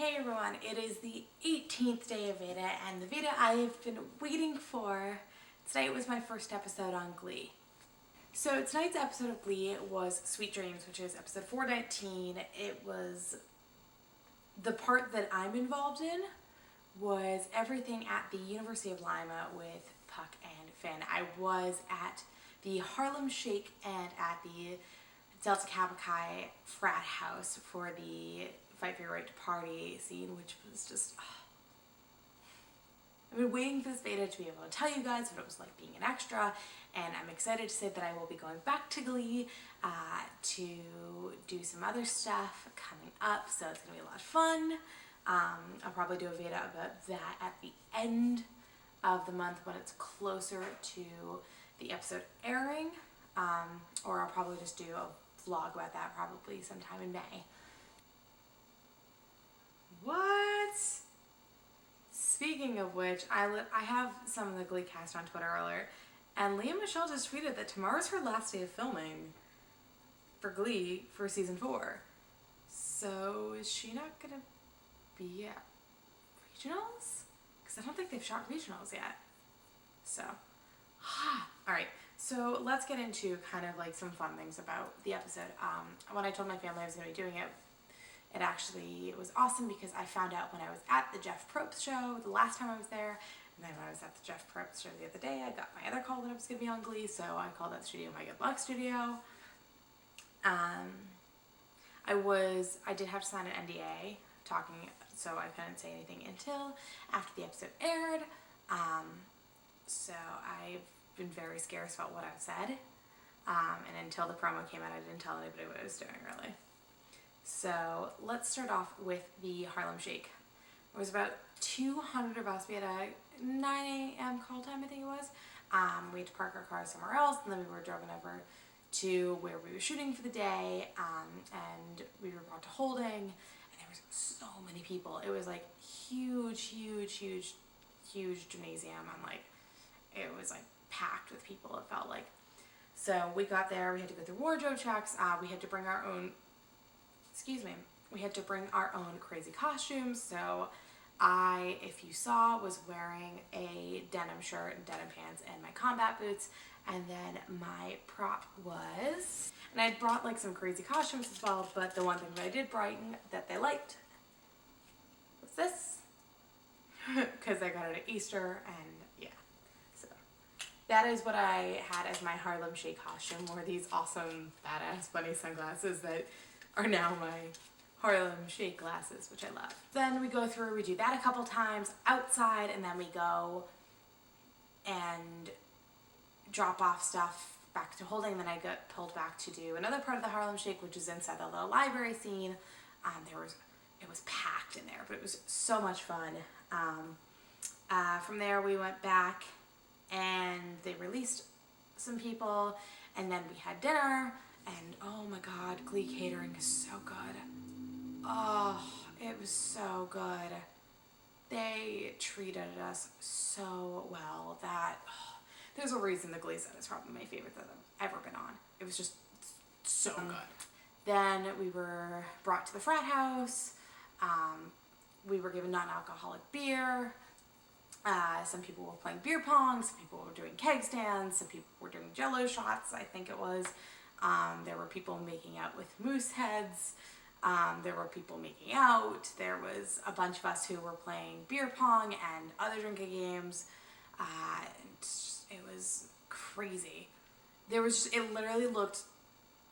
Hey everyone, it is the 18th day of Veda, and the Veda I've been waiting for. Tonight was my first episode on Glee. So tonight's episode of Glee was Sweet Dreams, which is episode 419. It was, the part that I'm involved in was everything at the University of Lima with Puck and Finn. I was at the Harlem Shake and at the Delta Kappa Chi frat house for the Fight for Your Right to Party scene, which was just, I've been waiting for this Veda to be able to tell you guys what it was like being an extra, and I'm excited to say that I will be going back to Glee to do some other stuff coming up, so it's going to be a lot of fun. I'll probably do a Veda about that at the end of the month when it's closer to the episode airing, or I'll probably just do a vlog about that probably sometime in May. What? Speaking of which, I have some of the Glee cast on Twitter earlier, and Leah Michelle just tweeted that tomorrow's her last day of filming for Glee for season 4. So is she not gonna be at regionals? Because I don't think they've shot regionals yet. So, alright, so let's get into kind of like some fun things about the episode. When I told my family I was going to be doing it, it actually was awesome because I found out when I was at the Jeff Probst show the last time I was there, and then when I was at the Jeff Probst show the other day, I got my other call that I was going to be on Glee, so I called that studio my good luck studio. I did have to sign an NDA talking, so I couldn't say anything until after the episode aired. So I've been very scarce about what I've said, and until the promo came out, I didn't tell anybody what I was doing, really. So let's start off with the Harlem Shake. It was about 200 of us. We had a 9 a.m. call time, I think it was. We had to park our car somewhere else, and then we were driven over to where we were shooting for the day, and we were brought to holding, and there was so many people. It was like huge gymnasium, and like it was like packed with people, it felt like. So we got there, we had to go through wardrobe checks, we had to bring our own crazy costumes. So I, if you saw, was wearing a denim shirt and denim pants and my combat boots, and then my prop was, and I brought like some crazy costumes as well, but the one thing that I did brighten that they liked was this, because I got it at Easter, and yeah, so that is what I had as my Harlem Shake costume, wore these awesome badass bunny sunglasses that are now my Harlem Shake glasses, which I love. Then we go through, we do that a couple times outside, and then we go and drop off stuff back to holding. Then I got pulled back to do another part of the Harlem Shake, which is inside the little library scene. It was packed in there, but it was so much fun. From there we went back and they released some people, and then we had dinner. And oh my god, Glee catering is so good. Oh, it was so good. They treated us so well that there's a reason the Glee set is probably my favorite that I've ever been on. It was just so good. Then we were brought to the frat house. We were given non-alcoholic beer. Some people were playing beer pong. Some people were doing keg stands. Some people were doing jello shots, I think it was. There were people making out with moose heads. There were people making out. There was a bunch of us who were playing beer pong and other drinking games. It was crazy. It literally looked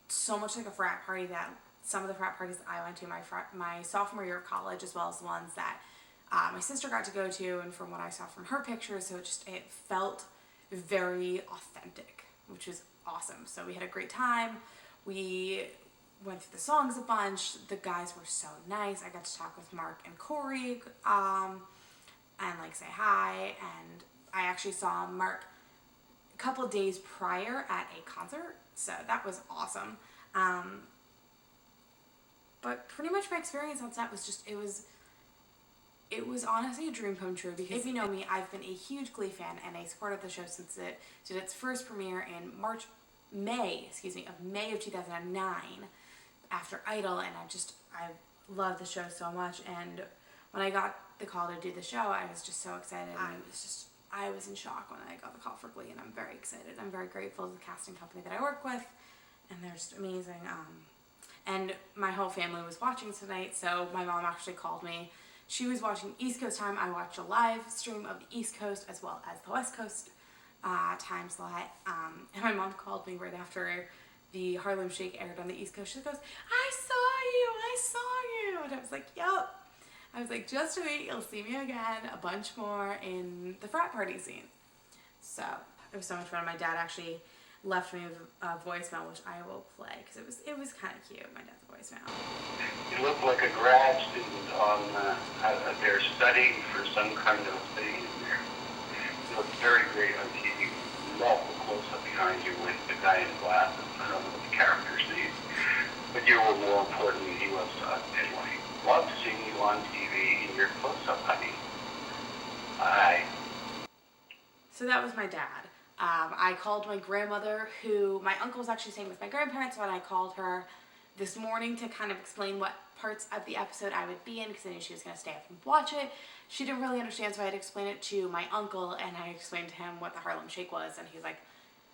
so much like a frat party that some of the frat parties that I went to my sophomore year of college, as well as the ones that my sister got to go to, and from what I saw from her pictures, so it felt very authentic, which was awesome. So we had a great time. We went through the songs a bunch. The guys were so nice. I got to talk with Mark and Corey and like say hi, and I actually saw Mark a couple days prior at a concert, so that was awesome. But pretty much my experience on set was just, it was honestly a dream come true, because if you know me, I've been a huge Glee fan and a supporter of the show since it did its first premiere in May of 2009 after Idol, and I love the show so much, and when I got the call to do the show, I was just so excited. I was in shock when I got the call for Glee, and I'm very excited. I'm very grateful to the casting company that I work with, and they're just amazing. And my whole family was watching tonight, so my mom actually called me. She was watching East Coast time. I watched a live stream of the East Coast as well as the West Coast time slot, and my mom called me right after the Harlem Shake aired on the East Coast. She goes, I saw you, and I was like, yup. I was like, just wait, you'll see me again, a bunch more in the frat party scene. So it was so much fun. My dad actually left me a voicemail, which I will play because it was kind of cute. My dad's voicemail. You look like a grad student on they're studying for some kind of thing. You look very great on TV. Love the close-up behind you with the guy in glasses. I don't know what the character's name, but you were more importantly, he was anyway. Love seeing you on TV in your close-up, honey. Bye. So that was my dad. I called my grandmother, who my uncle was actually staying with my grandparents, but I called her this morning to kind of explain what parts of the episode I would be in, because I knew she was going to stay up and watch it. She didn't really understand, so I had to explain it to my uncle, and I explained to him what the Harlem Shake was, and he was like,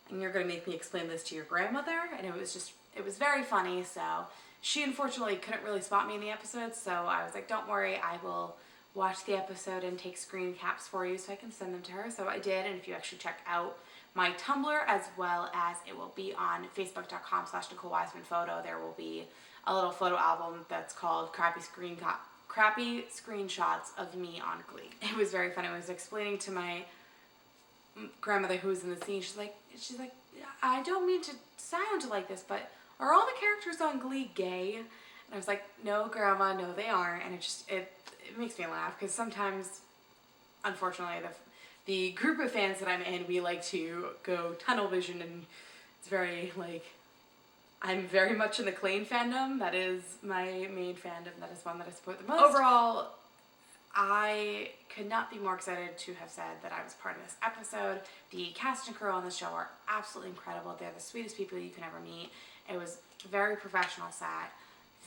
and you're going to make me explain this to your grandmother? And it was very funny. So she unfortunately couldn't really spot me in the episode, so I was like, don't worry, I will watch the episode and take screen caps for you so I can send them to her. So I did, and if you actually check out my Tumblr, as well as it will be on facebook.com/NicoleWisemanPhoto, there will be a little photo album that's called Crappy Screenshots of Me on Glee. It was very funny. I was explaining to my grandmother who was in the scene, she's like, I don't mean to sound like this, but are all the characters on Glee gay? And I was like, no, Grandma, no, they aren't. And it makes me laugh, because sometimes, unfortunately, the group of fans that I'm in, we like to go tunnel vision, and it's very, like, I'm very much in the Klain fandom. That is my main fandom. That is one that I support the most. Overall, I could not be more excited to have said that I was part of this episode. The cast and crew on the show are absolutely incredible. They're the sweetest people you can ever meet. It was very professional set,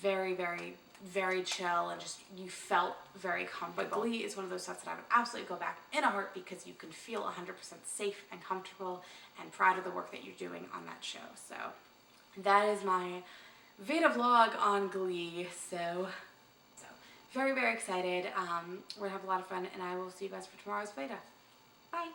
very, very, very chill, and just you felt very comfortable. Glee is one of those sets that I would absolutely go back in a heartbeat, because you can feel 100% safe and comfortable and proud of the work that you're doing on that show. So that is my Veda vlog on Glee. So very, very excited. We're gonna have a lot of fun, and I will see you guys for tomorrow's Veda. Bye.